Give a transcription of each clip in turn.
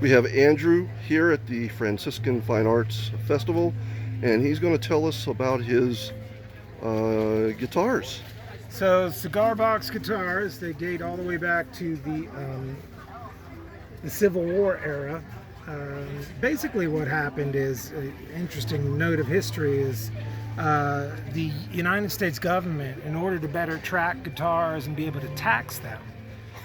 We have Andrew here at the Franciscan Fine Arts Festival, and he's going to tell us about his guitars. So cigar box guitars, they date all the way back to the Civil War era. Basically what happened is, an interesting note of history is the United States government, in order to better track guitars and be able to tax them,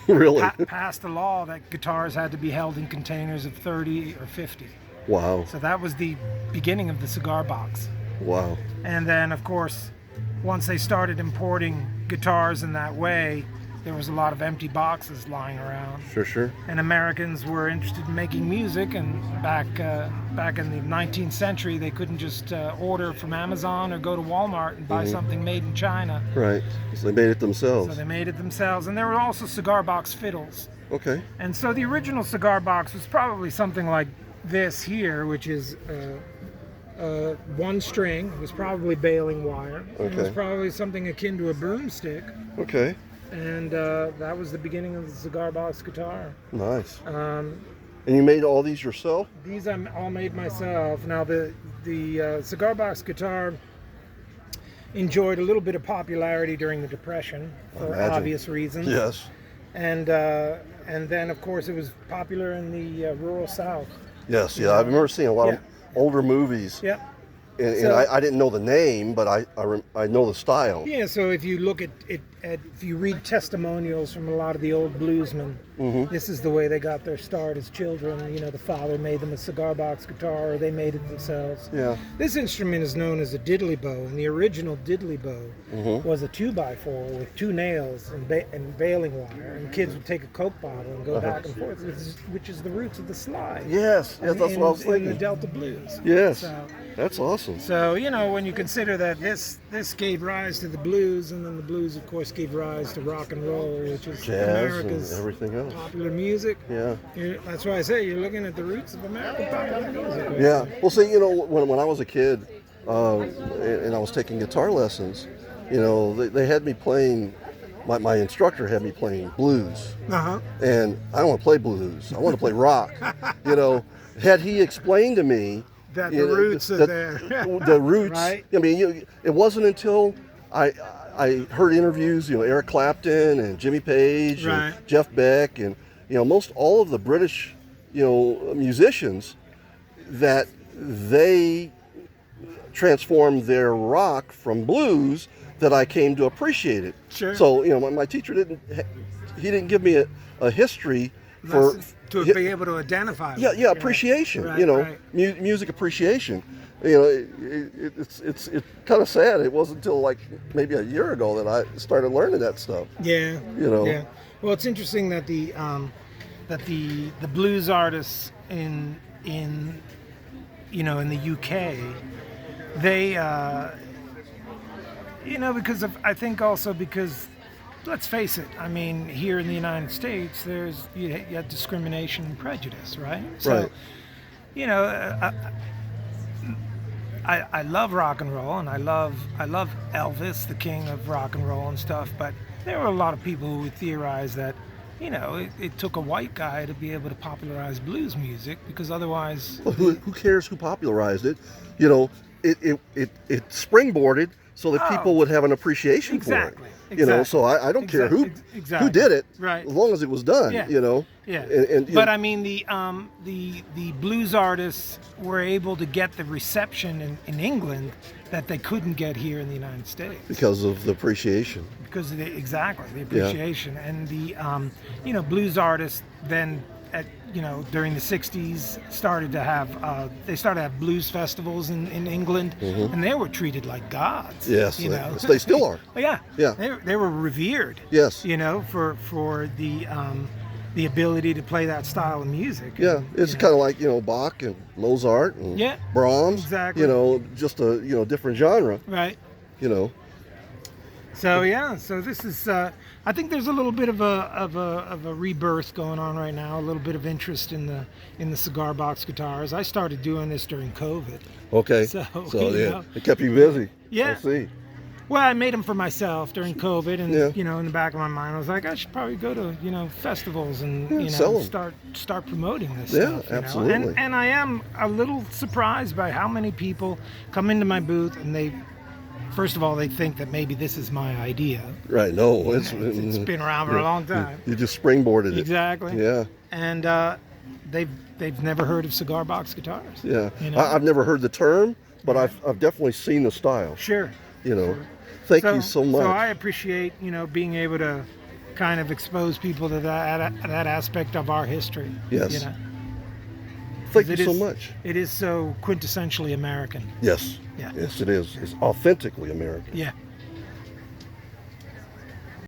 Really? passed a law that guitars had to be held in containers of 30 or 50. Wow. So that was the beginning of the cigar box. Wow. And then, of course, once they started importing guitars in that way, there was a lot of empty boxes lying around. Sure. And Americans were interested in making music, and back in the 19th century, they couldn't just order from Amazon or go to Walmart and buy something made in China. Right. So they made it So themselves. they made it themselves. And there were also cigar box fiddles. Okay. And so the original cigar box was probably something like this here, which is one string. It was probably baling wire. It was Okay. probably something akin to a broomstick. Okay. And that was the beginning of the cigar box guitar. Nice. Um, And you made all these yourself? these I all made myself. Now the cigar box guitar enjoyed a little bit of popularity during the Depression for Imagine. obvious reasons. Yes. And then of course it was popular in the rural South. Yes. Yeah. I remember seeing a lot of Yeah. older movies, Yeah. and So- I didn't know the name, but I know the style. Yeah, so if you look at if you read testimonials from a lot of the old bluesmen, this is the way they got their start as children. You know, the father made them a cigar box guitar, or they made it themselves. Yeah. This instrument is known as a diddley bow, and the original diddley bow was a 2x4 with two nails and baling wire, and kids would take a Coke bottle and go back and forth, which is the roots of the slide. Yes. Yes. That's what I was In the thinking. Delta blues. Yes. So, That's awesome. so, you know, when you consider that this gave rise to the blues, and then the blues, of course, gave rise to rock and roll, which is Jazz America's and everything else. popular music. Yeah. That's why I say you're looking at the roots of American popular music. right Yeah. there. Well, see, you know, when I was a kid, and I was taking guitar lessons, you know, they had me playing. My instructor had me playing blues, Uh-huh. and I don't want to play blues. I want to play rock. You know, had he explained to me That you the know, roots are that there. the roots. Right. I mean, it wasn't until I heard interviews, you know, Eric Clapton and Jimmy Page Right. and Jeff Beck, and you know, most all of the British, you know, musicians, that they transformed their rock from blues, that I came to appreciate it. Sure. So, you know, my teacher didn't give me a history for to be able to identify. with. yeah, appreciation. Right, you know, right. music appreciation. You know, it's kind of sad. It wasn't until like maybe a year ago that I started learning that stuff. Yeah. You know. Yeah. Well, it's interesting that the blues artists in you know, in the UK, they you know, because of, I think also because, let's face it, I mean, here in the United States, you have discrimination and prejudice, right? So, Right. you know, I love rock and roll, and I love Elvis, the king of rock and roll and stuff, but there were a lot of people who would theorize that, you know, it took a white guy to be able to popularize blues music, because otherwise, Well, who cares who popularized it? You know, it springboarded so that people would have an appreciation Exactly, for it. You know, exactly. so I don't care who Exactly. did it, Right. as long as it was done. Yeah. You know. Yeah, And but I mean the blues artists were able to get the reception in England that they couldn't get here in the United States because of the appreciation. because of the appreciation, and the you know, blues artists then during the 60s started to have blues festivals in England, and they were treated like gods. Yes, you know, they still are. Yeah, Yeah. they were revered. Yes. You know, for the ability to play that style of music. Yeah, And, it's you know, kind of like, you know, Bach and Mozart and Yeah, Brahms. exactly. You know, just a different genre. right. You know. So yeah, so this is. I think there's a little bit of a rebirth going on right now. A little bit of interest in the cigar box guitars. I started doing this during COVID. Okay. So, So you yeah, know. it kept you busy. Yeah. I see. Well, I made them for myself during COVID, and Yeah. you know, in the back of my mind, I was like, I should probably go to festivals and sell 'em. start promoting this Yeah, stuff. absolutely. And I am a little surprised by how many people come into my booth and they, first of all, they think that maybe this is my idea. Right. No, It's been around for a long time. You just springboarded it. Exactly. Yeah. And they've never heard of cigar box guitars. Yeah. You know? I've never heard the term, but I've definitely seen the style. Sure. You know. Thank you so much. So I appreciate being able to kind of expose people to that aspect of our history. Yes. You know? Thank you It so is- much. It is so quintessentially American. Yes. Yeah. Yes, it is. It's authentically American. Yeah.